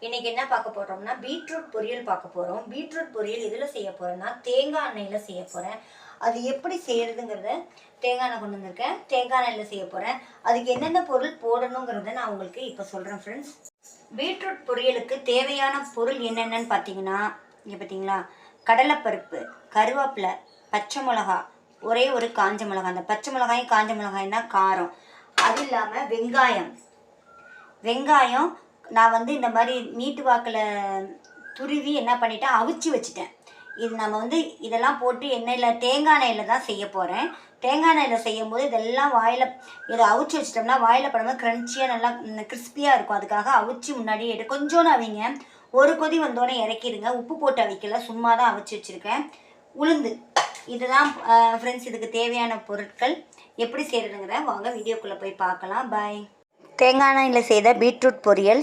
இன்னைக்கு என்ன பார்க்க போறோம்னா பீட்ரூட் பொரியல் பார்க்க போறோம். பீட்ரூட் பொரியல் எதுல செய்ய போறேன்னா தேங்காய் எண்ணெயில செய்ய போறேன். அது எப்படி செய்யறதுங்கிறத தேங்காய் எண்ணெய் கொண்டு வந்திருக்கேன். தேங்காய் எண்ணெயில செய்ய போறேன். அதுக்கு என்னென்ன பொருள் போடணுங்கிறத நான் உங்களுக்கு இப்போ சொல்றேன் ஃப்ரெண்ட்ஸ். பீட்ரூட் பொரியலுக்கு தேவையான பொருள் என்னென்னு பார்த்தீங்கன்னா, இங்கே பார்த்தீங்களா, கடலைப்பருப்பு, கருவேப்பிலை, பச்சை மிளகா, ஒரே ஒரு காஞ்ச மிளகாய். அந்த பச்சை மிளகாயும் காஞ்ச மிளகாயும் தான் காரம். அது இல்லாமல் வெங்காயம் நான் வந்து இந்த மாதிரி நீட்டு வாக்கில் துருவி என்ன பண்ணிட்டேன், அவிச்சு வச்சுட்டேன். இது நம்ம இதெல்லாம் போட்டு தேங்காய் எண்ணெயில் தான் செய்ய போகிறேன். தேங்காய் எண்ணெயில் செய்யும் போது இதெல்லாம் வாயில் இதை அவிச்சு வச்சிட்டோம்னா வாயில் படும்போது க்ரன்ச்சியாக நல்லா கிறிஸ்பியாக இருக்கும். அதுக்காக அவிச்சு முன்னாடியே கொஞ்சோன்னு அவிங்க. ஒரு கொதி வந்தோடனே இறக்கிடுங்க. உப்பு போட்டு அவிக்கல, சும்மா தான் அவிச்சு வச்சுருக்கேன். உளுந்து, இதுதான் ஃப்ரெண்ட்ஸ் இதுக்கு தேவையான பொருட்கள். எப்படி செய்கிறதுங்கிற வாங்க வீடியோக்குள்ளே போய் பார்க்கலாம். பாய். தேங்காய் எண்ணெயில் செய்த பீட்ரூட் பொரியல்